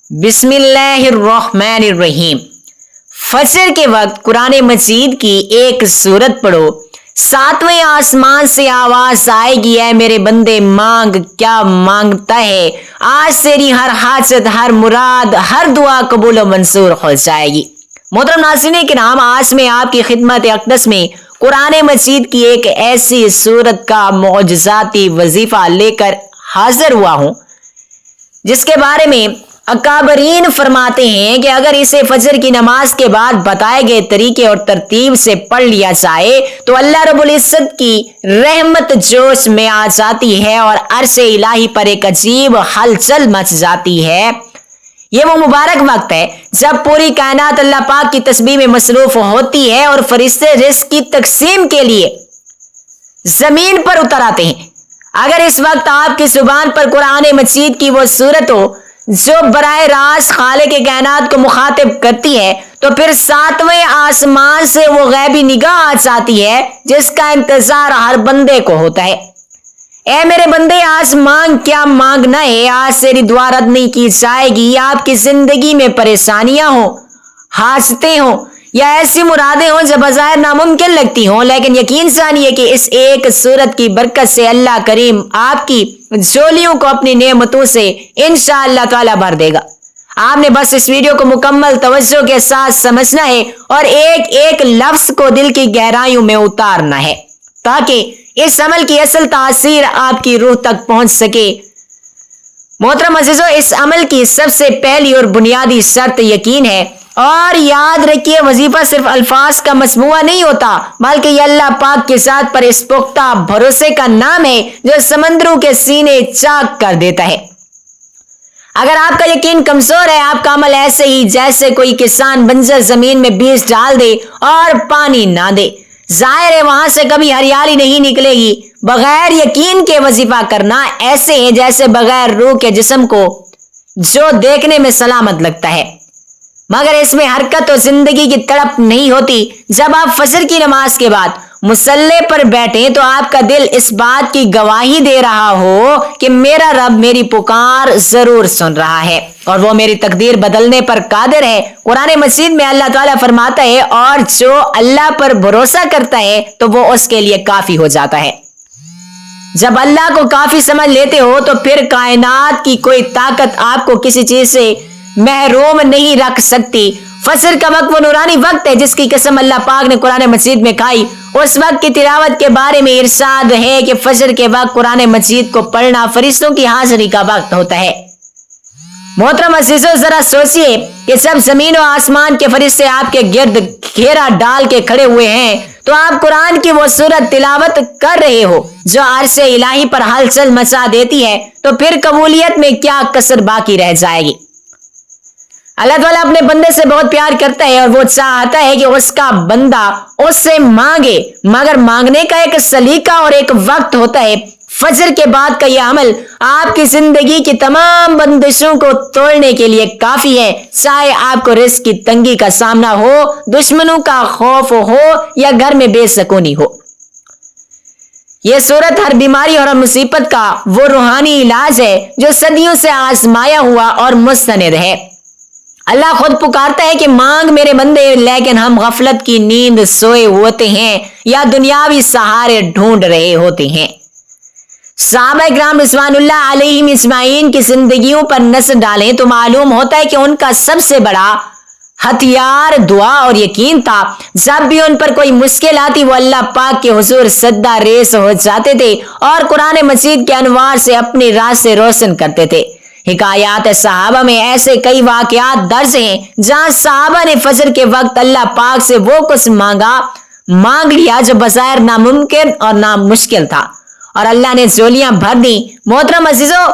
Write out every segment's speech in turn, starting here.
बिस्मिल्लाहिर्रहमानिर्रहीम। फजर के वक्त कुरान मजीद की एक सूरत पढ़ो, सातवें आसमान से आवाज आएगी, ऐ मेरे बंदे मांग क्या मांगता है, आज तेरी हर हाजत, हर मुराद, हर दुआ कबूल और मंसूर हो जाएगी। मोहतरम नाज़रीन के नाम, आज मैं आपकी खिदमत अक़दस में कुरान मजीद की एक ऐसी सूरत का मौजज़ाती वजीफा लेकर हाजिर हुआ हूँ जिसके बारे में अकाबरीन फरमाते हैं कि अगर इसे फजर की नमाज के बाद बताए गए तरीके और तरतीब से पढ़ लिया जाए तो अल्लाह रब्बुल इज्जत की रहमत जोश में आ जाती है और अरशे इलाही पर एक अजीब हलचल मच जाती है। ये वो मुबारक वक्त है जब पूरी कायनात अल्लाह पाक की तस्बीह में मसरूफ होती है और फरिश्ते रिज़्क़ की तकसीम के लिए जमीन पर उतर आते हैं। अगर इस वक्त आपकी जुबान पर कुरान मजीद की वो सूरत हो जो बराह रास्त खालिक के कायनात को मुखातिब करती है, तो फिर सातवें आसमान से वो गैबी निगाह आ जाती है जिसका इंतजार हर बंदे को होता है। ऐ मेरे बंदे, आज मांग क्या मांगना है, आज तेरी दुआ रद्द नहीं की जाएगी। आपकी जिंदगी में परेशानियां हो, हाजतें हो या ऐसी मुरादें हो जो बज़ाहिर नामुमकिन लगती हों, लेकिन यकीन जानिए कि इस एक सूरत की बरकत से अल्लाह करीम आपकी झोलियों को अपनी नेमतों से इंशाअल्लाह ताला भर देगा। आपने बस इस वीडियो को मुकम्मल तवज्जो के साथ समझना है और एक एक लफ्ज को दिल की गहराइयों में उतारना है ताकि इस अमल की असल तासीर आपकी रूह तक पहुंच सके। मोहतरम अज़ीज़ों, इस अमल की सबसे पहली और बुनियादी शर्त यकीन है। और याद रखिए, वजीफा सिर्फ अल्फाज का मजमुआ नहीं होता, बल्कि ये अल्लाह पाक के साथ पर इस पुख्ता भरोसे का नाम है जो समंदरों के सीने चाक कर देता है। अगर आपका यकीन कमजोर है, आपका अमल ऐसे ही जैसे कोई किसान बंजर जमीन में बीज डाल दे और पानी ना दे, जाहिर है वहां से कभी हरियाली नहीं निकलेगी। बगैर यकीन के वजीफा करना ऐसे है जैसे बगैर रूह के जिस्म को जो देखने में सलामत लगता है मगर इसमें हरकत और जिंदगी की तड़प नहीं होती। जब आप फजर की नमाज के बाद मुसल्ले पर बैठे तो आपका दिल इस बात की गवाही दे रहा हो कि मेरा रब मेरी पुकार जरूर सुन रहा है और वो मेरी तकदीर बदलने पर कादिर है। कुरान मजीद में अल्लाह ताला फरमाता है, और जो अल्लाह पर भरोसा करता है तो वो उसके लिए काफी हो जाता है। जब अल्लाह को काफी समझ लेते हो तो फिर कायनात की कोई ताकत आपको किसी चीज से महरूम नहीं रख सकती। फजर का वक्त वो नूरानी वक्त है जिसकी कसम अल्लाह पाक ने कुरान मजीद में खाई। उस वक्त की तिलावत के बारे में इरशाद है कि फजर के वक्त कुरान मजीद को पढ़ना फरिश्तों की हाजिरी का वक्त होता है। मोहतरम अज़ीज़ों, जरा सोचिए कि जब जमीन और आसमान के फरिश्ते आपके गिर्द घेरा डाल के खड़े हुए हैं तो आप कुरान की वो सूरत तिलावत कर रहे हो जो अरशे इलाही पर हलचल मचा देती है, तो फिर कबूलियत में क्या कसर बाकी रह जाएगी। अल्लाह ताला अपने बंदे से बहुत प्यार करता है और वो चाहता है कि उसका बंदा उससे मांगे, मगर मांगने का एक सलीका और एक वक्त होता है। फजर के बाद का यह अमल आपकी जिंदगी की तमाम बंदिशों को तोड़ने के लिए काफी है, चाहे आपको रिस्क की तंगी का सामना हो, दुश्मनों का खौफ हो या घर में बेसुकूनी हो। यह सूरत हर बीमारी और हर मुसीबत का वो रूहानी इलाज है जो सदियों से आजमाया हुआ और मुस्तनिद है। अल्लाह खुद पुकारता है कि मांग मेरे बंदे, लेकिन हम गफलत की नींद सोए होते हैं या दुनियावी सहारे ढूंढ रहे होते हैं। सहाबा किराम रिज़वानुल्लाह अलैहिम अजमाइन की जिंदगियों पर नजर डालें तो मालूम होता है कि उनका सबसे बड़ा हथियार दुआ और यकीन था। जब भी उन पर कोई मुश्किल आती वो अल्लाह पाक के हुजूर सद्दा रेस हो जाते थे और कुरान मजीद के अनवार से अपने रास्ते रोशन करते थे। हिकायात सहाबा में ऐसे कई वाकयात दर्ज हैं जहां सहाबा ने फजर के वक्त अल्लाह पाक से वो कुछ मांग लिया जो बज़ाहिर नामुमकिन और नामुश्किल था और अल्लाह ने झोलियां भर दी। मोहतरम अज़ीज़ों,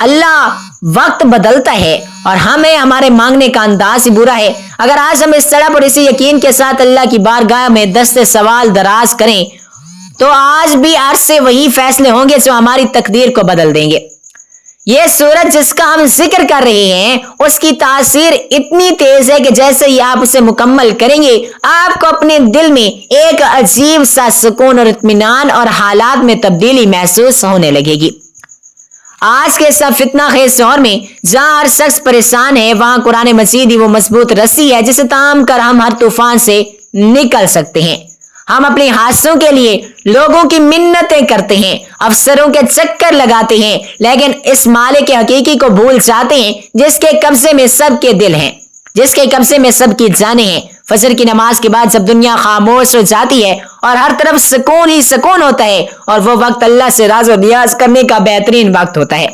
अल्लाह वक्त बदलता है और हमें हमारे मांगने का अंदाज ही बुरा है। अगर आज हम इस तरह और इसी यकीन के साथ अल्लाह की बारगाह में दस्ते सवाल दराज करें तो आज भी आज से वही फैसले होंगे जो हमारी तकदीर को बदल देंगे। ये सूरत जिसका हम जिक्र कर रहे हैं उसकी तासीर इतनी तेज है कि जैसे ही आप उसे मुकम्मल करेंगे आपको अपने दिल में एक अजीब सा सुकून और इत्मीनान और हालात में तब्दीली महसूस होने लगेगी। आज के सब फितना खेज दौर में जहां हर शख्स परेशान है, वहां कुरान मजीद ही वो मजबूत रस्सी है जिसे ताम कर हम हर तूफान से निकल सकते हैं। हम अपने हादसों के लिए लोगों की मिन्नतें करते हैं, अफसरों के चक्कर लगाते हैं, लेकिन इस मालिक के हकीकी को भूल जाते हैं जिसके कब्जे में सबके दिल हैं, जिसके कब्जे में सबकी जानें हैं। फजर की नमाज के बाद जब दुनिया खामोश हो जाती है और हर तरफ सुकून ही सुकून होता है, और वो वक्त अल्लाह से राज और नियाज करने का बेहतरीन वक्त होता है।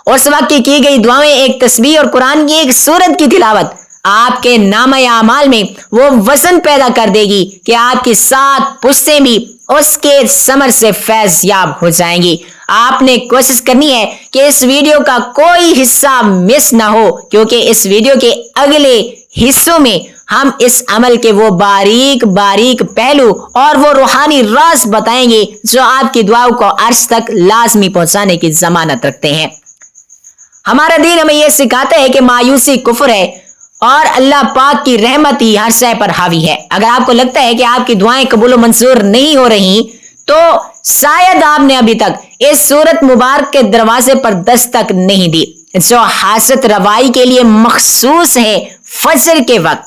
उस वक्त की गई दुआएं, एक तस्बीह और कुरान की एक सूरत की तिलावत आपके नामे आमाल में वो वजन पैदा कर देगी कि आपकी 7 पुश्तें भी उसके समर से फैज याब हो जाएंगी। आपने कोशिश करनी है कि इस वीडियो का कोई हिस्सा मिस ना हो, क्योंकि इस वीडियो के अगले हिस्सों में हम इस अमल के वो बारीक बारीक पहलू और वो रूहानी राज बताएंगे जो आपकी दुआओं को अर्श तक लाजमी पहुंचाने की जमानत रखते हैं। हमारा दीन हमें यह सिखाता है कि मायूसी कुफ्र है और अल्लाह पाक की रहमत ही हर शय पर हावी है। अगर आपको लगता है कि आपकी दुआएं कबूल मंजूर नहीं हो रही, तो शायद आपने अभी तक इस सूरत मुबारक के दरवाजे पर दस्तक नहीं दी, जो हासत रवाई के लिए मखसूस है। फजर के वक्त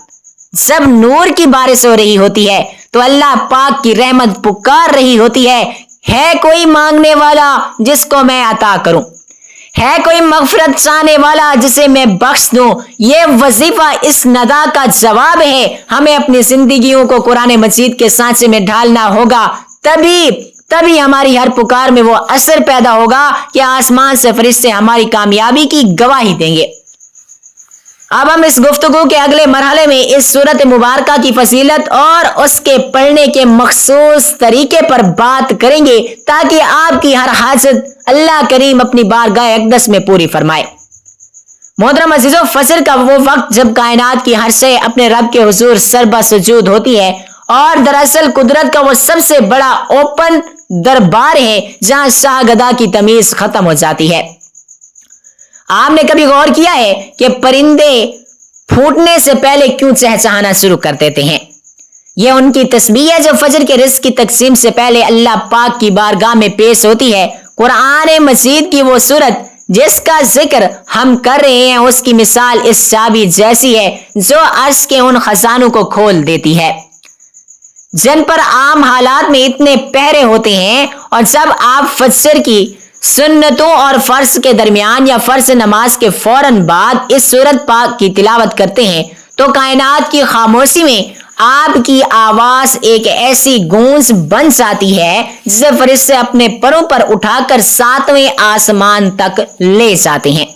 जब नूर की बारिश हो रही होती है तो अल्लाह पाक की रहमत पुकार रही होती है कोई मांगने वाला जिसको मैं अता करूं, है कोई मगफरत चाहने वाला जिसे मैं बख्श दूं। ये वजीफा इस नदा का जवाब है। हमें अपनी जिंदगियों को कुरान मजीद के सांचे में ढालना होगा, तभी हमारी हर पुकार में वो असर पैदा होगा कि आसमान से फरिश्ते हमारी कामयाबी की गवाही देंगे। अब हम इस गुफ्तगू के अगले मरहले में इस सूरत मुबारका की फजीलत और उसके पढ़ने के मखसूस तरीके पर बात करेंगे, ताकि आपकी हर हाजत अल्लाह करीम अपनी बारगाह अक़दस में पूरी फरमाए। मोहतरम अज़ीज़ों, फजर का वो वक्त जब कायनात की हर शय अपने रब के हुजूर सरबा सुजूद होती है, और दरअसल कुदरत का वो सबसे बड़ा ओपन दरबार है जहां शाह गदा की तमीज खत्म हो जाती है। आपने कभी गौर किया है कि परिंदे फूटने से पहले क्यों चहचहाना शुरू कर देते हैं? यह उनकी तस्बीह है जो फजर के रिज़्क़ की तकसीम से पहले अल्लाह पाक की बारगाह में पेश होती है। कुरान मजीद की वो सूरत जिसका जिक्र हम कर रहे हैं, उसकी मिसाल इस चाबी जैसी है जो अर्श के उन खजानों को खोल देती है जिन पर आम हालात में इतने पहरे होते हैं। और जब आप फजर की सुन्नतों और फर्ज के दरमियान या फर्ज नमाज के फौरन बाद इस सूरत पाक की तिलावत करते हैं, तो कायनात की खामोशी में आपकी आवाज एक ऐसी गूंज बन जाती है जिसे फरिश्ते अपने परों पर उठाकर 7वें आसमान तक ले जाते हैं।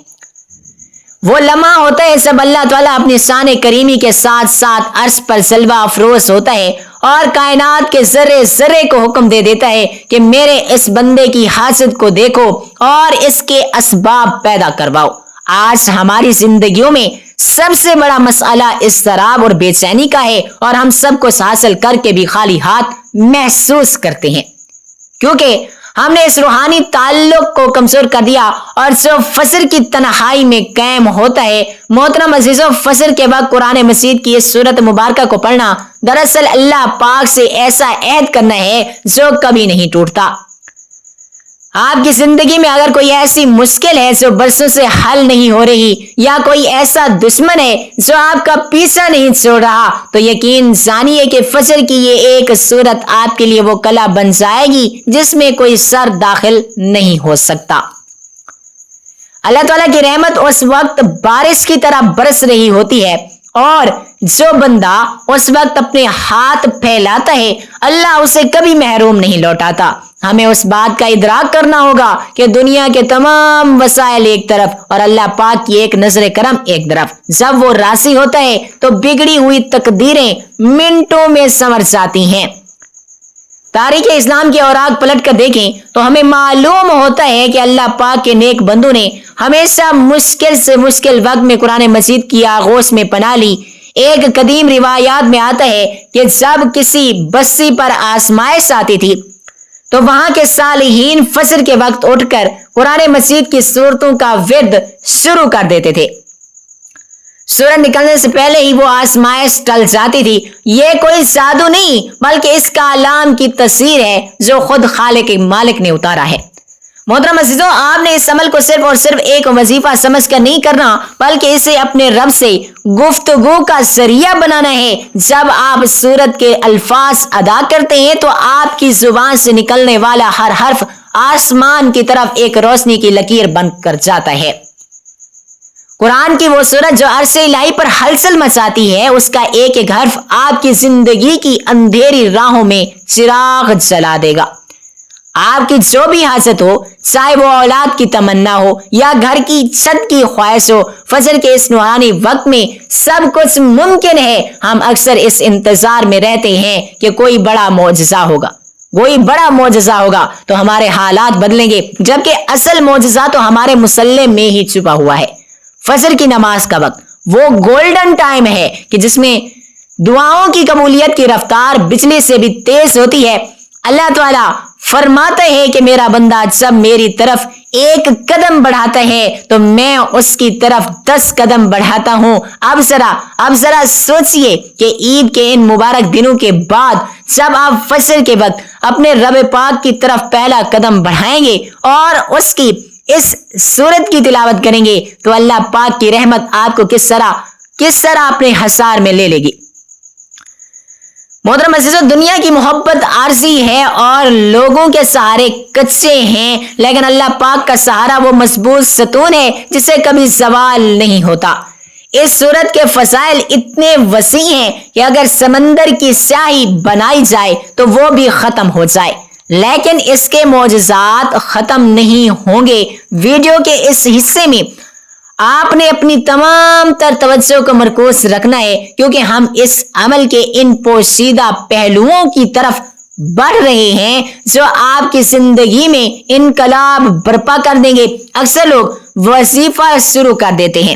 वो लम्हा होता है जब अल्लाह ताला अपनी शान करीमी के साथ साथ अर्श पर जलवा अफरोज होता है और कायनात के जर्रे जर्रे को हुक्म दे देता है कि मेरे इस बंदे की हाजत को देखो और इसके असबाब पैदा करवाओ। आज हमारी जिंदगियों में सबसे बड़ा मसला इज़्तिराब और बेचैनी का है, और हम सबको हासिल करके भी खाली हाथ महसूस करते हैं, क्योंकि हमने इस रूहानी ताल्लुक को कमजोर कर दिया और जो फजर की तन्हाई में कायम होता है। मोहतरम अजीजों, फजर के वक्त कुरान मजीद की इस सूरत मुबारका को पढ़ना दरअसल अल्लाह पाक से ऐसा अहद करना है जो कभी नहीं टूटता। आपकी जिंदगी में अगर कोई ऐसी मुश्किल है जो बरसों से हल नहीं हो रही, या कोई ऐसा दुश्मन है जो आपका पीछा नहीं छोड़ रहा, तो यकीन जानिए कि फजर की ये एक सूरत आपके लिए वो कला बन जाएगी जिसमें कोई सर दाखिल नहीं हो सकता। अल्लाह ताला की रहमत उस वक्त बारिश की तरह बरस रही होती है, और जो बंदा उस वक्त अपने हाथ फैलाता है अल्लाह उसे कभी महरूम नहीं लौटाता। हमें उस बात का इदराक करना होगा कि दुनिया के तमाम वसाइल एक तरफ और अल्लाह पाक की एक नजर करम एक तरफ। जब वो राजी होता है तो बिगड़ी हुई तकदीरें मिनटों में संवर जाती हैं। तारीख इस्लाम के औराक पलट कर देखें तो हमें मालूम होता है कि अल्लाह पाक के नेक बंदों ने हमेशा मुश्किल से मुश्किल वक्त में कुरान मजीद की आगोश में पनाह ली। एक कदीम रिवायात में आता है कि जब किसी बस्ती पर आजमाइश आती थी तो वहां के सालिहीन फजर के वक्त उठकर कुरान मजीद की सूरतों का विर्द शुरू कर देते थे। सूरज निकलने से पहले ही वो आजमाइश टल जाती थी। ये कोई जादू नहीं बल्कि इसका अलाम की तस्वीर है जो खुद खालिक मालिक ने उतारा है। मोहतरम अज़ीज़ों, आपने इस अमल को सिर्फ और सिर्फ एक वजीफा समझ कर नहीं करना, बल्कि इसे अपने रब से गुफ्तगू का जरिया बनाना है। जब आप सूरत के अल्फाज अदा करते हैं तो आपकी जुबान से निकलने वाला हर हर्फ आसमान की तरफ एक रोशनी की लकीर बनकर जाता है। कुरान की वो सूरत जो अरसे इलाही पर हलचल मचाती है, उसका एक एक हर्फ आपकी जिंदगी की अंधेरी राहों में चिराग जला देगा। आपकी जो भी हाजत हो, चाहे वो औलाद की तमन्ना हो या घर की छत की ख्वाहिश हो, फजर के इस नूरानी वक्त में सब कुछ मुमकिन है। हम अक्सर इस इंतजार में रहते हैं कि कोई बड़ा मौजज़ा होगा, कोई बड़ा मौजज़ा होगा तो हमारे हालात बदलेंगे, जबकि असल मौजज़ा तो हमारे मुसल्ले में ही छुपा हुआ है। फजर की नमाज का वक्त वो गोल्डन टाइम है कि जिसमें दुआओं की कबूलियत की रफ्तार बिजली से भी तेज होती है। अल्लाह ताला फरमाते हैं कि मेरा बंदा जब मेरी तरफ एक कदम बढ़ाता है तो मैं उसकी तरफ 10 कदम बढ़ाता हूं। अब जरा सोचिए कि ईद के इन मुबारक दिनों के बाद जब आप फजर के वक्त अपने रब पाक की तरफ पहला कदम बढ़ाएंगे और उसकी इस सूरत की तिलावत करेंगे तो अल्लाह पाक की रहमत आपको किस तरह अपने हसार में ले लेगी। मोहतरम अज़ीज़ों, दुनिया की मोहब्बत आरजी है और लोगों के सहारे कच्चे हैं, लेकिन अल्लाह पाक का सहारा वो मजबूत सतून है जिसे कभी ज़वाल नहीं होता। इस सूरत के फसाइल इतने वसी हैं कि अगर समंदर की स्याही बनाई जाए तो वो भी खत्म हो जाए, लेकिन इसके मौजज़ात खत्म नहीं होंगे। वीडियो के इस हिस्से में आपने अपनी तमाम तर तवज्जो को मरकूज रखना है, क्योंकि हम इस अमल के इन पोशीदा पहलुओं की तरफ बढ़ रहे हैं जो आपकी जिंदगी में इनकलाब बर्पा कर देंगे। अक्सर लोग वजीफा शुरू कर देते हैं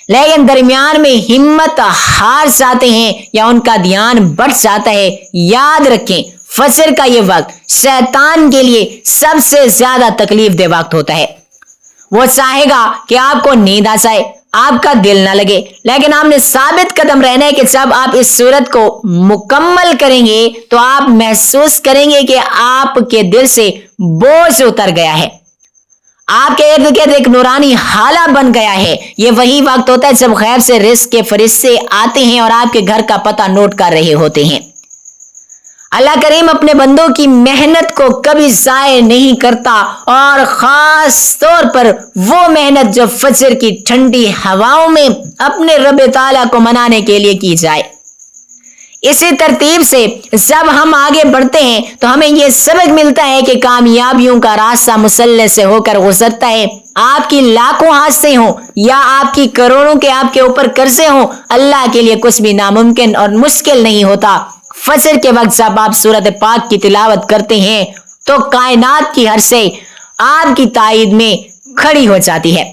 लेकिन दरमियान में हिम्मत हार जाते हैं या उनका ध्यान बढ़ जाता है। याद रखें, फजर का ये वक्त शैतान के लिए सबसे ज्यादा तकलीफ दे वक्त होता है। वो चाहेगा कि आपको नींद आ जाए, आपका दिल ना लगे, लेकिन आपने साबित कदम रहना है कि जब आप इस सूरत को मुकम्मल करेंगे तो आप महसूस करेंगे कि आपके दिल से बोझ उतर गया है, आपके इर्द गिर्द एक नूरानी हाला बन गया है। ये वही वक्त होता है जब गैब से रिज़्क़ के फरिश्ते आते हैं और आपके घर का पता नोट कर रहे होते हैं। अल्लाह करीम अपने बंदों की मेहनत को कभी ज़ाय नहीं करता, और खास तौर पर वो मेहनत जो फजर की ठंडी हवाओं में अपने रब ताला को मनाने के लिए की जाए। इसी तरतीब से जब हम आगे बढ़ते हैं तो हमें यह सबक मिलता है कि कामयाबियों का रास्ता मुसल्ले से होकर गुजरता है। आपकी लाखों हादसे हों या आपकी करोड़ों के आपके ऊपर कर्जे हों, अल्लाह के लिए कुछ भी नामुमकिन और मुश्किल नहीं होता। फजर के वक्त जब आप सूरत पाक की तिलावत करते हैं तो कायनात की हर से आपकी ताईद में खड़ी हो जाती है।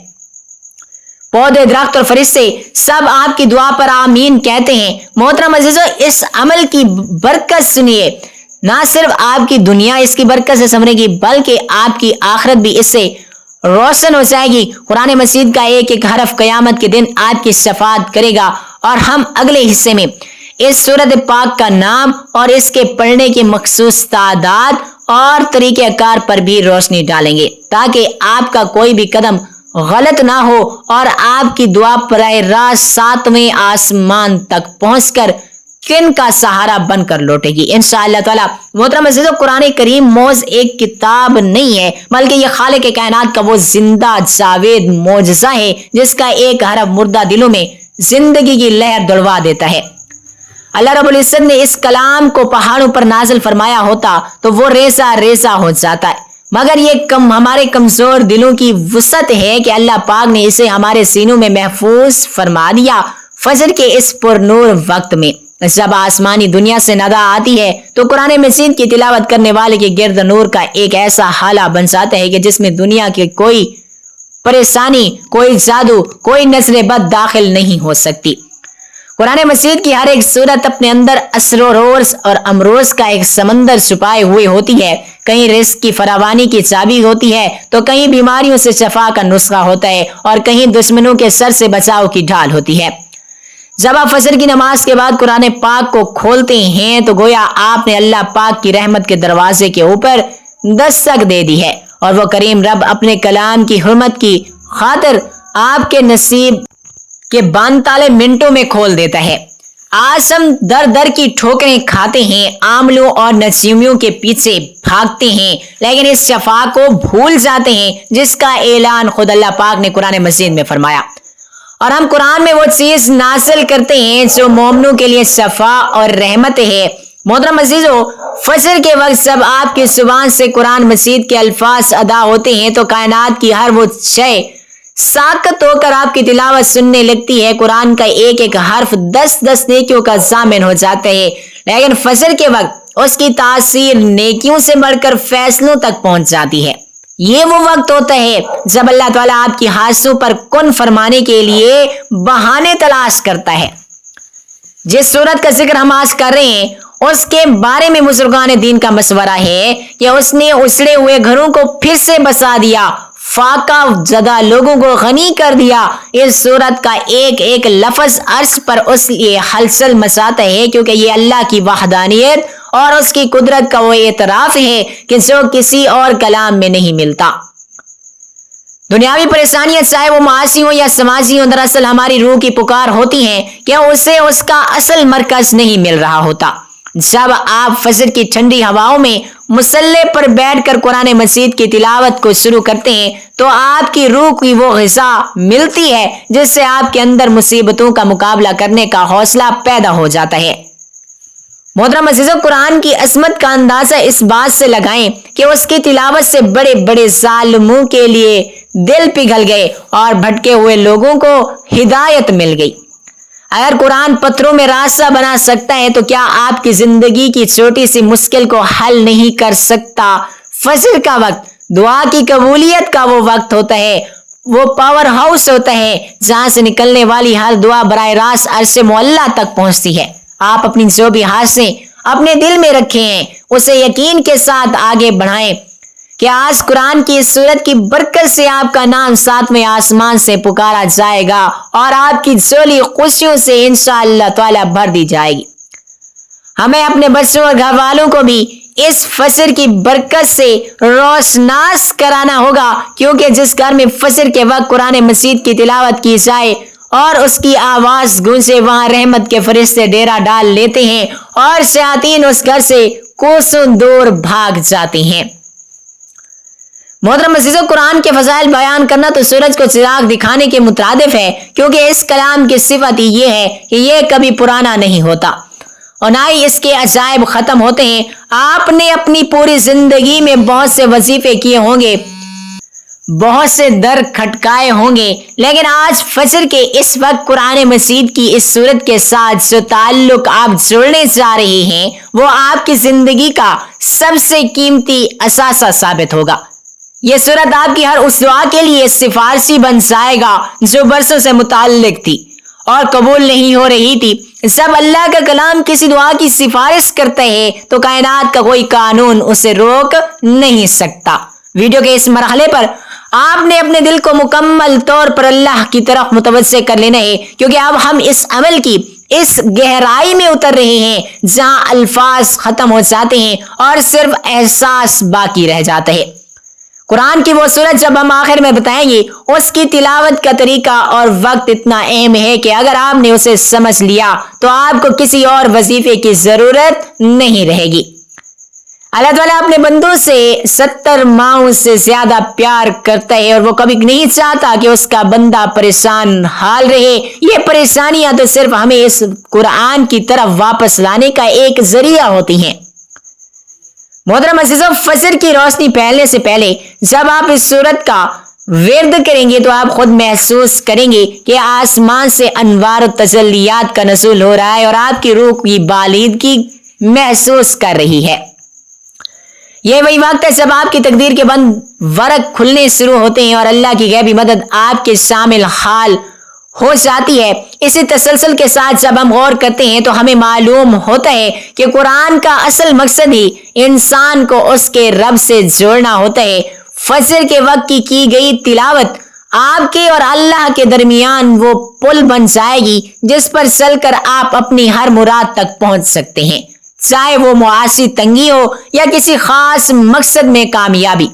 पौधे, दरख्त और फरिश्ते सब आपकी दुआ पर आमीन कहते हैं। मोहतरम अज़ीज़ों, इस अमल की बरकत सुनिए, ना सिर्फ आपकी दुनिया इसकी बरकत से संवरेगी बल्कि आपकी आखिरत भी इससे रोशन हो जाएगी। कुरान मजीद का एक एक हरफ क़यामत के दिन आपकी शफाअत करेगा। और हम अगले हिस्से में इस सूरत पाक का नाम और इसके पढ़ने की मखसूस तादाद और तरीके कार पर भी रोशनी डालेंगे, ताकि आपका कोई भी कदम गलत ना हो और आपकी दुआ बराह रास्त 7वें आसमान तक पहुंचकर किन का सहारा बनकर लौटेगी इंशाअल्लाह ताला। मोहतरम अज़ीज़ों, कुरान करीम मौज एक किताब नहीं है, बल्कि यह खालिक कायनात का वो जिंदा जावेद मौजज़ा है जिसका एक हरफ मुर्दा दिलों में जिंदगी की लहर दौड़वा देता है। अल्लाह रब्बुल इज्जत ने इस कलाम को पहाड़ों पर नाजिल फरमाया होता तो वो रेजा रेजा हो जाता है, मगर ये हमारे कमजोर दिलों की वुसअत है कि अल्लाह पाक ने इसे हमारे सीनों में महफूज फरमा दिया। फजर के इस पुरनूर वक्त में जब आसमानी दुनिया से नदा आती है तो कुरान मजीद की तिलावत करने वाले के गिर्द नूर का एक ऐसा हाला बन जाता है कि जिसमें दुनिया की कोई परेशानी, कोई जादू, कोई नजर बद दाखिल नहीं हो सकती। कुरान मजीद की हर एक सूरत अपने अंदर असरोरोस और अमरोज का एक समंदर छुपाए हुए होती है। कहीं रिस्क की फरावानी की चाबी होती है तो कहीं बीमारियों से शफा का नुस्खा होता है और कहीं दुश्मनों के सर से बचाव की ढाल होती है। जब आप फजर की नमाज के बाद कुरान पाक को खोलते हैं तो गोया आपने अल्लाह पाक की रहमत के दरवाजे के ऊपर दस्तक दे दी है اور وہ کریم رب اپنے کلام کی حرمت کی خاطر آپ کے نصیب کے بند تالے منٹوں میں کھول دیتا ہے۔ آج ہم در در کی ٹھوکریں کھاتے ہیں، عاملوں اور نصیبیوں کے پیچھے بھاگتے ہیں، لیکن اس شفا کو بھول جاتے ہیں جس کا اعلان خود اللہ پاک نے قرآن مجید میں فرمایا، اور ہم قرآن میں وہ چیز نازل کرتے ہیں جو مومنوں کے لیے شفا اور رحمت ہے۔ محترم عزیزو، فجر کے وقت جب آپ کی زبان سے قرآن مجید کے الفاظ ادا ہوتے ہیں تو کائنات کی ہر وہ شے ساکت ہو کر آپ کی تلاوت سننے لگتی ہے۔ قرآن کا ایک ایک حرف 10 نیکیوں کا ضامن ہو جاتا ہے، لیکن فجر کے وقت اس کی تاثیر نیکیوں سے بڑھ کر فیصلوں تک پہنچ جاتی ہے۔ یہ وہ وقت ہوتا ہے جب اللہ تعالیٰ آپ کی حادثوں پر کن فرمانے کے لیے بہانے تلاش کرتا ہے۔ جس صورت کا ذکر ہم آج کر رہے ہیں اس کے بارے میں بزرگان دین کا مشورہ ہے کہ اس نے اجڑے ہوئے گھروں کو پھر سے بسا دیا، فاقہ زدہ لوگوں کو غنی کر دیا۔ اس صورت کا ایک ایک لفظ عرش پر اس لیے ہلچل مچاتا ہے کیونکہ یہ اللہ کی وحدانیت اور اس کی قدرت کا وہ اعتراف ہے کہ جو کسی اور کلام میں نہیں ملتا۔ دنیاوی پریشانیاں چاہے وہ معاشی ہوں یا سماجی ہوں، دراصل ہماری روح کی پکار ہوتی ہیں کہ اسے اس کا اصل مرکز نہیں مل رہا ہوتا۔ جب آپ فجر کی ٹھنڈی ہواؤں میں مصلی پر بیٹھ کر قرآن مجید کی تلاوت کو شروع کرتے ہیں تو آپ کی روح کی وہ غذا ملتی ہے جس سے آپ کے اندر مصیبتوں کا مقابلہ کرنے کا حوصلہ پیدا ہو جاتا ہے۔ محترم عزیزو، قرآن کی عظمت کا اندازہ اس بات سے لگائیں کہ اس کی تلاوت سے بڑے بڑے ظالموں کے لیے دل پگھل گئے اور بھٹکے ہوئے لوگوں کو ہدایت مل گئی۔ اگر قرآن پتھروں میں راستہ بنا سکتا ہے تو کیا آپ کی زندگی کی چھوٹی سی مشکل کو حل نہیں کر سکتا؟ فجر کا وقت دعا کی قبولیت کا وہ وقت ہوتا ہے، وہ پاور ہاؤس ہوتا ہے جہاں سے نکلنے والی ہر دعا براہ راست عرش معلیٰ تک پہنچتی ہے۔ آپ اپنی جو بھی حادثے اپنے دل میں رکھے ہیں اسے یقین کے ساتھ آگے بڑھائیں کہ آج قرآن کی اس سورت کی برکت سے آپ کا نام 7ویں آسمان سے پکارا جائے گا اور آپ کی جھولی خوشیوں سے انشاءاللہ تعالی بھر دی جائے گی۔ ہمیں اپنے بچوں اور گھر والوں کو بھی اس فجر کی برکت سے روشناس کرانا ہوگا، کیونکہ جس گھر میں فجر کے وقت قرآن مجید کی تلاوت کی جائے اور اس کی آواز گونجے وہاں رحمت کے فرشتے ڈیرا ڈال لیتے ہیں اور شیاطین اس گھر سے کوسوں دور بھاگ جاتے ہیں۔ محترم عزیزو، قرآن کے فضائل بیان کرنا تو سورج کو چراغ دکھانے کے مترادف ہے، کیونکہ اس کلام کی صفت یہ ہے کہ یہ کبھی پرانا نہیں ہوتا اور نہ ہی اس کے عجائب ختم ہوتے ہیں۔ آپ نے اپنی پوری زندگی میں بہت سے وظیفے کیے ہوں گے، بہت سے در کھٹکائے ہوں گے، لیکن آج فجر کے اس وقت قرآن مجید کی اس سورت کے ساتھ جو تعلق آپ جوڑنے جا رہے ہیں وہ آپ کی زندگی کا سب سے قیمتی اثاثہ ثابت ہوگا۔ یہ سورت آپ کی ہر اس دعا کے لیے سفارشی بن جائے گا جو برسوں سے متعلق تھی اور قبول نہیں ہو رہی تھی۔ جب اللہ کا کلام کسی دعا کی سفارش کرتا ہے تو کائنات کا کوئی قانون اسے روک نہیں سکتا۔ ویڈیو کے اس مرحلے پر آپ نے اپنے دل کو مکمل طور پر اللہ کی طرف متوجہ کر لینا ہے، کیونکہ اب ہم اس عمل کی اس گہرائی میں اتر رہے ہیں جہاں الفاظ ختم ہو جاتے ہیں اور صرف احساس باقی رہ جاتا ہے۔ قرآن کی وہ سورت جب ہم آخر میں بتائیں گے اس کی تلاوت کا طریقہ اور وقت اتنا اہم ہے کہ اگر آپ نے اسے سمجھ لیا تو آپ کو کسی اور وظیفے کی ضرورت نہیں رہے گی۔ اللہ تعالیٰ اپنے بندوں سے 70 ماہوں سے زیادہ پیار کرتا ہے اور وہ کبھی نہیں چاہتا کہ اس کا بندہ پریشان حال رہے۔ یہ پریشانیاں تو صرف ہمیں اس قرآن کی طرف واپس لانے کا ایک ذریعہ ہوتی ہیں۔ محترم عزیزو، فجر کی روشنی پھیلنے سے پہلے جب آپ اس سورت کا ورد کریں گے تو آپ خود محسوس کریں گے کہ آسمان سے انوار و تجلیات کا نزول ہو رہا ہے اور آپ کی روح کی بالیدگی محسوس کر رہی ہے۔ یہ وہی وقت ہے جب آپ کی تقدیر کے بند ورق کھلنے شروع ہوتے ہیں اور اللہ کی غیبی مدد آپ کے شامل حال ہو جاتی ہے۔ اسی تسلسل کے ساتھ جب ہم غور کرتے ہیں تو ہمیں معلوم ہوتا ہے کہ قرآن کا اصل مقصد ہی انسان کو اس کے رب سے جوڑنا ہوتا ہے۔ فجر کے وقت کی گئی تلاوت آپ کے اور اللہ کے درمیان وہ پل بن جائے گی جس پر چل کر آپ اپنی ہر مراد تک پہنچ سکتے ہیں، چاہے وہ معاشی تنگی ہو یا کسی خاص مقصد میں کامیابی۔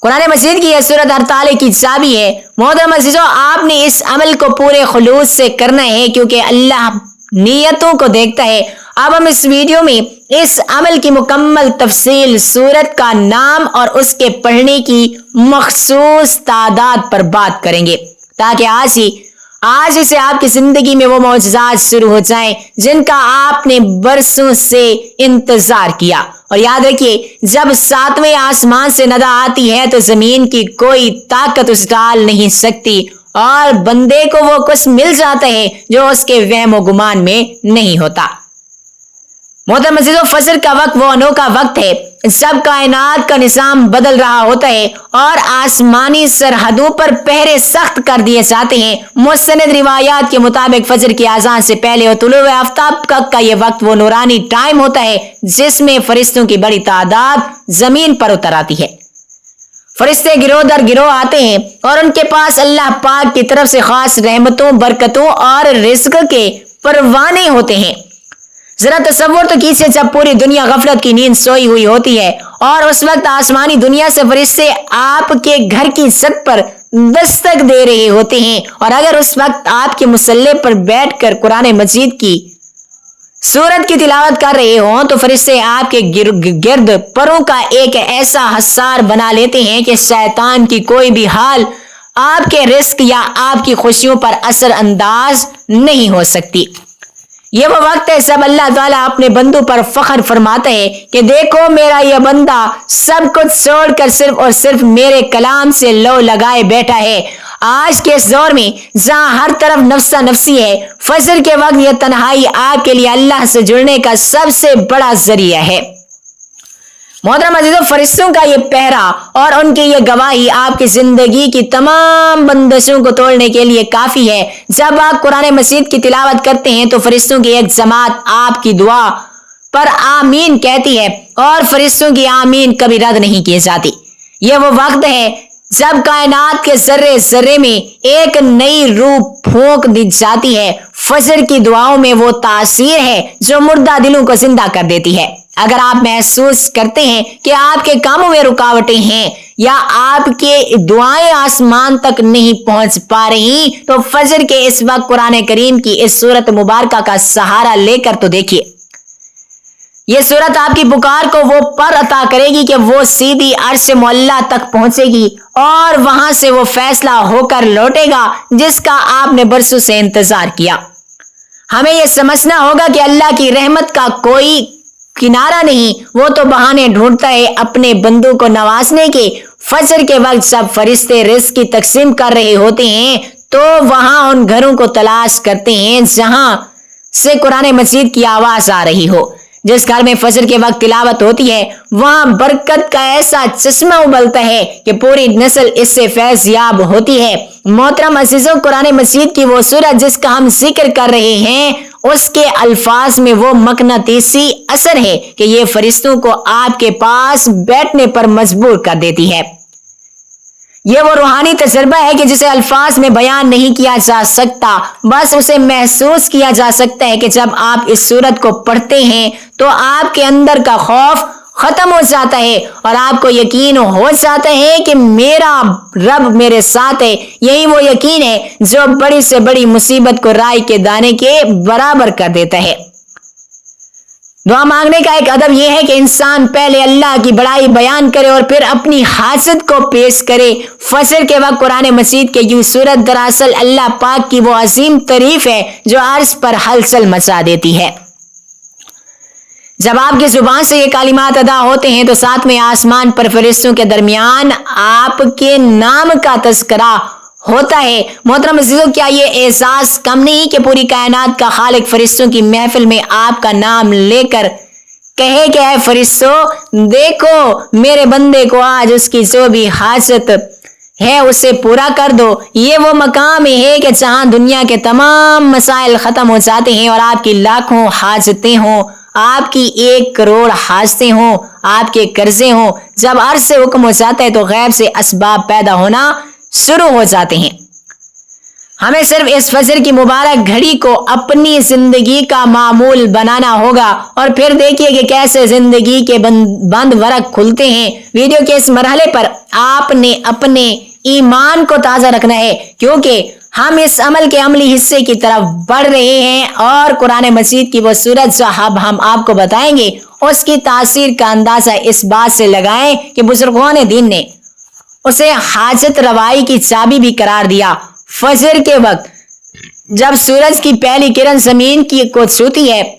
कुरान मजीद की यह सूरत हर ताले की चाबी है। मोहतरम अज़ीज़ों, आपने इस अमल को पूरे खुलूस से करना है क्योंकि अल्लाह नियतों को देखता है। अब हम इस वीडियो में इस अमल की मुकम्मल तफसील, सूरत का नाम और उसके पढ़ने की मखसूस तादाद पर बात करेंगे ताकि आज से आपकी जिंदगी में वो मौजज़ात शुरू हो जाएं जिनका आपने बरसों से इंतजार किया। और याद रखिए, जब 7वें आसमान से नदा आती है तो जमीन की कोई ताकत उसे टाल नहीं सकती और बंदे को वो कुछ मिल जाता है जो उसके वहम गुमान में नहीं होता। मोहतरम अज़ीज़ों, फजर का वक्त वो अनोखा वक्त है जब कायनात का निज़ाम बदल रहा होता है और आसमानी सरहदों पर पहरे सख्त कर दिए जाते हैं। मुस्तनद रिवायात के मुताबिक फजर की आज़ान से पहले और तुलुए आफ्ताब का ये वक्त वो नूरानी टाइम होता है जिसमें फरिश्तों की बड़ी तादाद जमीन पर उतर आती है। फरिश्ते गिरोह दर गिरोह आते हैं और उनके पास अल्लाह पाक की तरफ से खास रहमतों, बरकतों और रिज़्क के परवाने होते हैं। जरा तसव्वुर तो कीजिए, जब पूरी दुनिया गफलत की नींद सोई हुई होती है और उस वक्त आसमानी दुनिया से फरिश्ते आपके घर की छत पर दस्तक दे रहे होते हैं और अगर उस वक्त आपके मुसल्ले पर बैठकर कुरान मजीद की सूरत की तिलावत कर रहे हों तो फरिश्ते आपके गिर्द परों का एक ऐसा हसार बना लेते हैं कि शैतान की कोई भी हाल आपके रिस्क या आपकी खुशियों पर असर अंदाज नहीं हो सकती। ये वो वक्त है जब अल्लाह ताला अपने बंदों पर फख्र फरमाता है कि देखो, मेरा यह बंदा सब कुछ छोड़कर सिर्फ और सिर्फ मेरे कलाम से लो लगाए बैठा है। आज के इस दौर में जहां हर तरफ नफ्सा नफसी है, फजर के वक्त यह तन्हाई आपके लिए अल्लाह से जुड़ने का सबसे बड़ा जरिया है। मोहतरम अज़ीज़ों, फरिश्तों का ये पहरा और उनकी ये गवाही आपकी जिंदगी की तमाम बंदिशों को तोड़ने के लिए काफी है। जब आप कुरान मजीद की तिलावत करते हैं तो फरिश्तों की एक जमात आपकी दुआ पर आमीन कहती है और फरिश्तों की आमीन कभी रद्द नहीं की जाती। ये वो वक्त है जब कायनात के जर्रे जर्रे में एक नई रूह फूंक दी जाती है। फजर की दुआओं में वो तासीर है जो मुर्दा दिलों को जिंदा कर देती है। अगर आप महसूस करते हैं कि आपके कामों में रुकावटें हैं या आपके दुआएं आसमान तक नहीं पहुंच पा रही तो फजर के इस वक्त कुरान करीम की इस सूरत मुबारका का सहारा लेकर तो देखिए। ये सूरत आपकी पुकार को वो पर अता करेगी कि वो सीधी अर्श मुअल्ला तक पहुंचेगी और वहां से वो फैसला होकर लौटेगा जिसका आपने बरसों से इंतजार किया। हमें यह समझना होगा कि अल्लाह की रहमत का कोई किनारा नहीं, वो तो बहाने ढूंढता है अपने बंदों को नवाजने के। फजर के वक्त जब फरिश्ते रिज़्क की तकसीम कर रहे होते हैं तो वहां उन घरों को तलाश करते हैं जहां से कुरान मजीद की आवाज आ रही हो। जिस घर में फजर के वक्त तिलावत होती है वहां बरकत का ऐसा चश्मा उबलता है कि पूरी नस्ल इससे फैज़याब होती है। मोहतरम अज़ीज़ों, कुरान मजीद की वो सूरत जिसका हम जिक्र कर रहे हैं उसके अल्फाज में वो मकनातीसी असर है कि ये फरिश्तों को आपके पास बैठने पर मजबूर कर देती है। ये वो रूहानी तजर्बा है कि जिसे अल्फाज में बयान नहीं किया जा सकता, बस उसे महसूस किया जा सकता है कि जब आप इस सूरत को पढ़ते हैं तो आपके अंदर का खौफ खत्म हो जाता है और आपको यकीन हो जाता है कि मेरा रब मेरे साथ है। यही वो यकीन है जो बड़ी से बड़ी मुसीबत को राई के दाने के बराबर कर देता है। दुआ मांगने का एक अदब यह है कि इंसान पहले अल्लाह की बड़ाई बयान करे और फिर अपनी हाजत को पेश करे। फजर के वक्त कुरान मजीद के यूं सूरत दरअसल अल्लाह पाक की वो अजीम तारीफ है जो अर्श पर हलचल मचा देती है। जब आपकी जुबान से ये कालिमात अदा होते हैं तो सातवें आसमान पर फरिश्तों के दरमियान आपके नाम का तज़किरा होता है। मोहतरम अज़ीज़ों, क्या ये एहसास कम नहीं कि पूरी कायनात का खालिक फरिश्तों की महफिल में आपका नाम लेकर कहे कि ऐ फरिश्तों, देखो मेरे बंदे को आज उसकी जो भी हाजत है उसे पूरा कर दो। ये वो मकाम है कि जहां दुनिया के तमाम मसाइल खत्म हो जाते हैं और आपकी लाखों हाजतें हों, आपकी 1 करोड़ हाजतें हों, आपके कर्जे हों। जब अर्श से हुक्म हो जाता है तो गैब से असबाब पैदा होना शुरू हो जाते हैं। हमें सिर्फ इस फजर की मुबारक घड़ी को अपनी जिंदगी का मामूल बनाना होगा और फिर देखिए कि कैसे जिंदगी के बंद वरक खुलते हैं। वीडियो के इस मरहले पर आपने अपने ईमान को ताजा रखना है, क्योंकि हम इस अमल के अमली हिस्से की तरफ बढ़ रहे हैं और कुरान मजीद की वो सूरत जो अब हम आपको बताएंगे उसकी तासीर का अंदाजा इस बात से लगाएं कि बुजुर्गों दीन ने उसे हाजत रवाई की चाबी भी करार दिया। फजर के वक्त जब सूरज की पहली किरण जमीन को छूती है,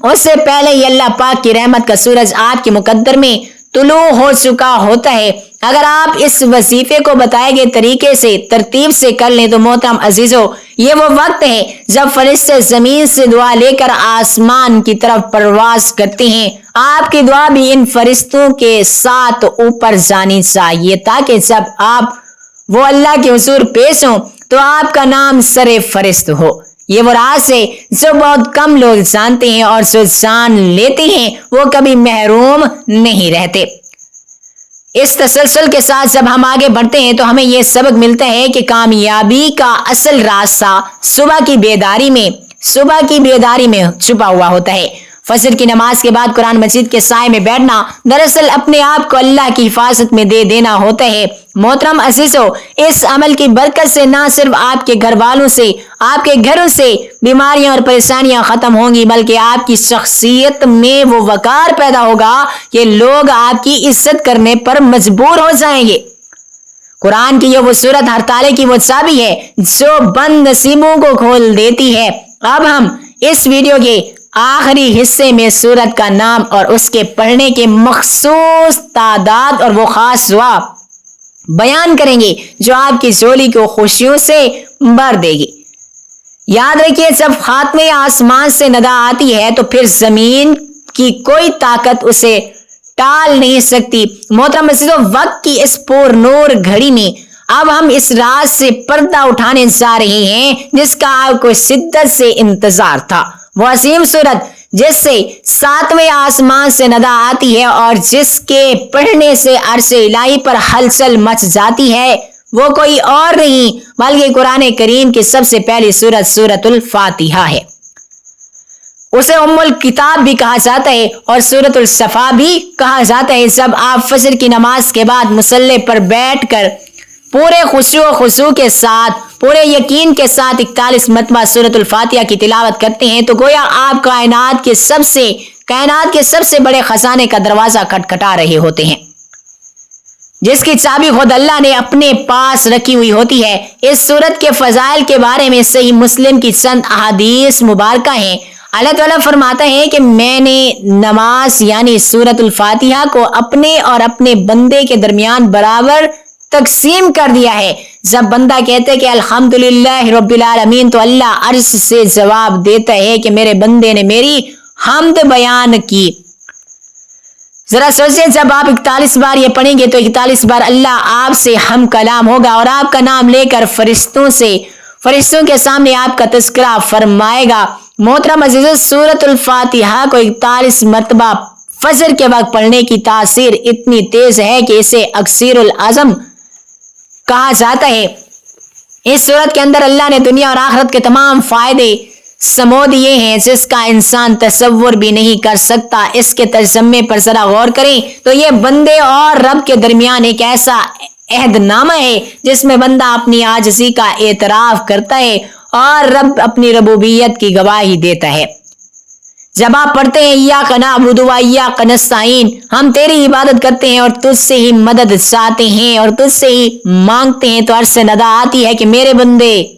उससे पहले ही अल्लाह पाक की रहमत का सूरज आपके मुकद्दर में तुलू हो चुका होता है। अगर आप इस वजीफे को बताए गए तरीके से तरतीब से कर लें तो मोहतरम अजीजों, ये वो वक्त है जब फरिश्ते जमीन से दुआ लेकर आसमान की तरफ परवाज करते हैं। आपकी दुआ भी इन फरिश्तों के साथ ऊपर जानी चाहिए, ताकि जब आप वो अल्लाह के हुजूर पेश हो तो आपका नाम सरे फरिश्त हो। ये वो राज है जो बहुत कम लोग जानते हैं और जो जान लेते हैं वो कभी महरूम नहीं रहते। इस तसलसल के साथ जब हम आगे बढ़ते हैं तो हमें यह सबक मिलता है कि कामयाबी का असल रास्ता सुबह की बेदारी में छुपा हुआ होता है। फजर की नमाज के बाद कुरान मजीद के साए में बैठना दरअसल अपने आप को अल्लाह की हिफाजत में दे देना होता है। मोहतरम अजीजों, इस अमल की बरकत से ना सिर्फ आपके घर वालों से, आपके घरों से बीमारियां और परेशानियां खत्म होंगी, बल्कि आपकी शख्सियत में वो वकार पैदा होगा कि लोग आपकी इज्जत करने पर मजबूर हो जाएंगे। कुरान की ये वो सूरत हर ताले की वो चाबी है जो बंद नसीबों को खोल देती है। अब हम इस वीडियो के आखिरी हिस्से में सूरत का नाम और उसके पढ़ने के मखसूस तादाद और वो खास दुआ बयान करेंगे जो आपकी झोली को खुशियों से भर देगी। याद रखिए, जब खात्मे आसमान से नदा आती है तो फिर जमीन की कोई ताकत उसे टाल नहीं सकती। मोहतरम अज़ीज़ों, वक्त की इस पुरनूर घड़ी में अब हम इस राज से पर्दा उठाने जा रहे हैं जिसका आपको शिद्दत से इंतजार था। वो असीम सूरत जिससे सातवें आसमान से नदा आती है और जिसके पढ़ने से अर्शे इलाही पर हलचल मच जाती है, वो कोई और नहीं बल्कि कुरान करीम की सबसे पहली सूरत सूरतुल फातिहा है। उसे उम्मुल किताब भी कहा जाता है और सूरतुल सफा भी कहा जाता है। जब आप फजर की नमाज के बाद मुसल्ले पर बैठकर पूरे खुशू के साथ, पूरे यकीन के साथ 41 मरतबा सूरतुल फातिहा की तिलावत करते हैं तो गोया आप कायनात के सबसे बड़े खजाने का दरवाजा खटखटा रहे होते हैं, जिसकी चाबी खुद अल्लाह ने अपने पास रखी हुई होती है। इस सूरत के फजाइल के बारे में सही मुस्लिम की चंद अहादीस मुबारका हैं। अल्लाह ताला फरमाता है कि मैंने नमाज यानी सूरतुल फातिहा को अपने और अपने बंदे के दरमियान बराबर तकसीम कर दिया है। जब बंदा कहते हैं कि अल्हम्दुलिल्लाह रब्बिल आलमीन तो अल्लाह अर्श से जवाब देता है कि मेरे बंदे ने मेरी हम्द बयान की। जरा सोचिए, जब आप 41 बार ये पढ़ेंगे तो 41 बार अल्लाह आपसे हम कलाम होगा और आपका नाम लेकर फरिश्तों के सामने आपका तज़किरा फरमाएगा। मोहतरम अज़ीज़ों, सूरतुल फातिहा को 41 मरतबा फजर के वक्त पढ़ने की तासीर इतनी तेज है कि इसे अक्सीरुल आज़म कहा जाता है। इस सूरत के अंदर अल्लाह ने दुनिया और आखिरत के तमाम फायदे समो दिए हैं जिसका इंसान तसव्वुर भी नहीं कर सकता। इसके तर्जमे पर जरा गौर करें तो ये बंदे और रब के दरमियान एक ऐसा अहदनामा है जिसमें बंदा अपनी आजिज़ी का एतराफ करता है और रब अपनी रबूबियत की गवाही देता है। जब आप पढ़ते हैं इय्याका नअबुदु व इय्याका नस्तईन, हम तेरी इबादत करते हैं और तुझसे ही मदद चाहते हैं और तुझसे ही मांगते हैं, तो अर्श से नदा आती है कि मेरे बंदे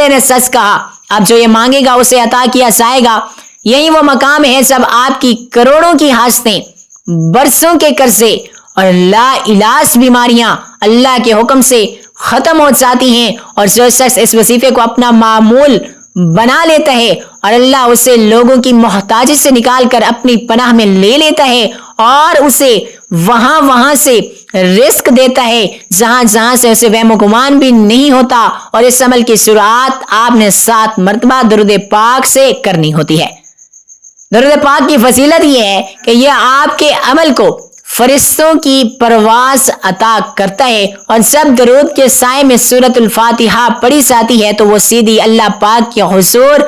ने सच कहा। अब जो ये मांगेगा उसे अता किया जाएगा। यही वो मकाम है जब आपकी करोड़ों की हाजतें, बरसों के कर्जे और ला इलाज बीमारियां अल्लाह के हुक्म से खत्म हो जाती हैं और जो शख्स इस वजीफे को अपना मामूल बना लेता है और अल्लाह उसे लोगों की मोहताजी से निकालकर अपनी पनाह में ले लेता है और उसे वहां से रिस्क देता है जहां से उसे वहमो गुमान भी नहीं होता। और इस अमल की शुरुआत आपने 7 मरतबा दुरूद पाक से करनी होती है। दुरूद पाक की फजीलत यह है कि यह आपके अमल को फरिश्तों की परवास अता करता है और जब दरूद के साए में सूरतुल फातिहा पढ़ी जाती है तो वो सीधी अल्लाह पाक के हुजूर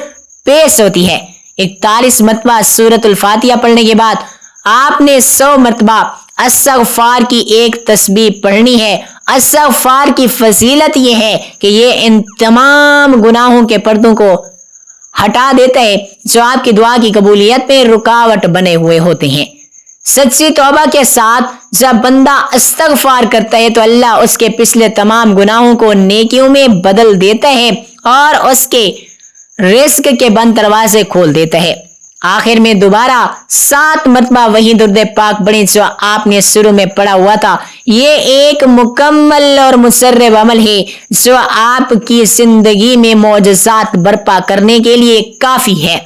पेश होती है। 41 मरतबा सूरतुल फातिहा पढ़ने के बाद आपने 100 मरतबा अस्तगफार की एक तस्बीह पढ़नी है। अस्तगफार की फजीलत ये है कि ये इन तमाम गुनाहों के पर्दों को हटा देता है जो आपकी दुआ की कबूलियत में रुकावट बने हुए होते हैं। सच्ची तौबा के साथ जब बंदा इस्तगफार करता है तो अल्लाह उसके पिछले तमाम गुनाहों को नेकियों में बदल देता है और उसके रिस्क के बंद दरवाजे खोल देता है। आखिर में दोबारा 7 मरतबा वही दुरूद पाक पढ़ें जो आपने शुरू में पढ़ा हुआ था। ये एक मुकम्मल और मुसर्रब अमल है जो आपकी जिंदगी में मौजज़ात बर्पा करने के लिए काफी है।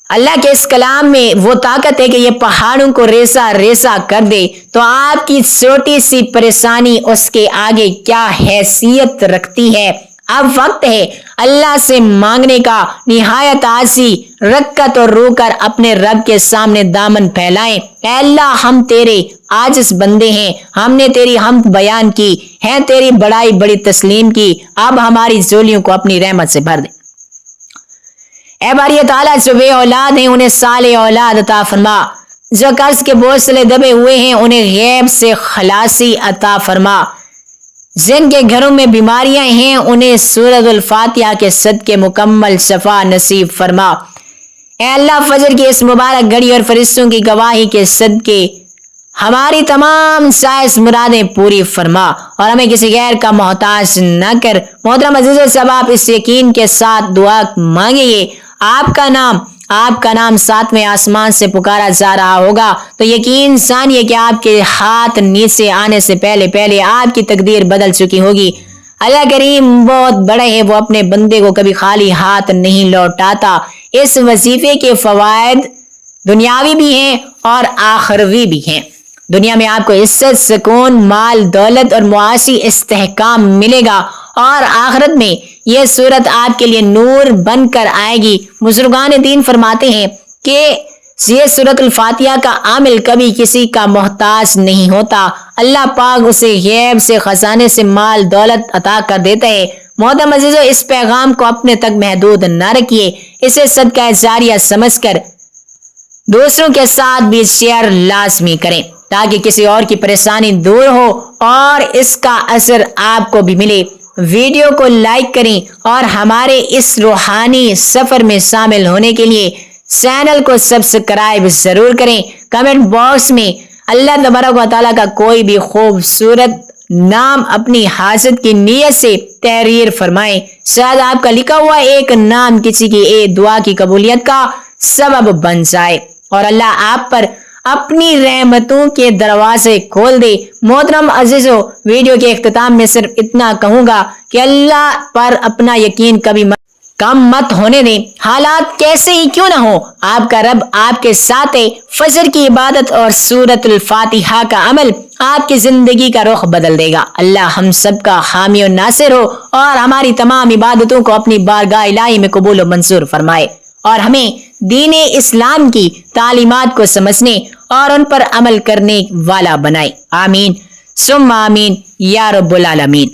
अल्लाह के इस कलाम में वो ताकत है कि ये पहाड़ों को रेसा रेसा कर दे, तो आपकी छोटी सी परेशानी उसके आगे क्या हैसियत रखती है। अब वक्त है अल्लाह से मांगने का। निहायत आजी रक्कत और रोकर अपने रब के सामने दामन फैलाएं। अल्लाह हम तेरे आजिज़ बंदे हैं, हमने तेरी हमद बयान की है, तेरी बड़ाई बड़ी तस्लीम की, अब हमारी झोलियों को अपनी रहमत से भर दे। ऐ बारी ताला जो बे औलाद हैं उन्हें साले औलाद अता फरमा, जो कर्ज के बोझ से दबे हुए हैं उन्हें गैब से खलासी अता फरमा, जिनके घरों में बीमारियां हैं उन्हें सूरतुल फातिहा के सदके मुकम्मल शफा नसीब फरमा। ऐ अल्लाह फजर की इस मुबारक घड़ी और फरिश्तों की गवाही के सदके हमारी तमाम जायज़ मुरादें पूरी फरमा और हमें किसी गैर का मोहताज न कर। मोहतरम अज़ीज़, सब आप इस यकीन के साथ दुआ मांगेंगे आपका नाम 7वें आसमान से पुकारा जा रहा होगा तो यकीन जानिए कि आपके हाथ नीचे आने से पहले पहले आपकी तकदीर बदल चुकी होगी। अल्लाह करीम बहुत बड़े है, वो अपने बंदे को कभी खाली हाथ नहीं लौटाता। इस वजीफे के फवायद दुनियावी भी हैं और आखिरवी भी हैं। दुनिया में आपको इज्जत, सुकून, माल, दौलत और मुआशी इस्तेहकाम मिलेगा और आखिरत में यह सूरत आपके लिए नूर बनकर आएगी। बुजुर्गान दीन फरमाते हैं कि ये सूरतुल फातिहा का आमिल कभी किसी का मोहताज नहीं होता। अल्लाह पाक उसे गैब से खजाने से माल दौलत अता कर देता है। मोहतरम अज़ीज़ों, इस पैगाम को अपने तक महदूद न रखिए, इसे सदका जारिया समझकर दूसरों के साथ भी शेयर लाजमी करें ताकि किसी और की परेशानी दूर हो और इसका असर आपको भी मिले। वीडियो को लाइक करें और हमारे इस रूहानी सफर में शामिल होने के लिए चैनल को सब्सक्राइब जरूर करें। कमेंट बॉक्स में अल्लाह तबारक व तआला का कोई भी खूबसूरत नाम अपनी हाजत की नीयत से तहरीर फरमाएं। शायद आपका लिखा हुआ एक नाम किसी की दुआ की कबूलियत का सबब बन जाए और अल्लाह आप पर अपनी रहमतों के दरवाजे खोल दे। मोहतरम अजीजों, वीडियो के इख्तिताम में सिर्फ इतना कहूंगा कि अल्लाह पर अपना यकीन कभी कम मत होने दें। हालात कैसे ही क्यों ना हो, आपका रब आपके साथ है। फजर की इबादत और सूरतुल फातिहा का अमल आपकी जिंदगी का रुख बदल देगा। अल्लाह हम सब का हामी और नासिर हो और हमारी तमाम इबादतों को अपनी बारगाह इलाही में कबूल और मंजूर फरमाए और हमें दीन इस्लाम की तालीमात को समझने और उन पर अमल करने वाला बनाए। आमीन सुम्मा आमीन या रब्बुल आलमीन।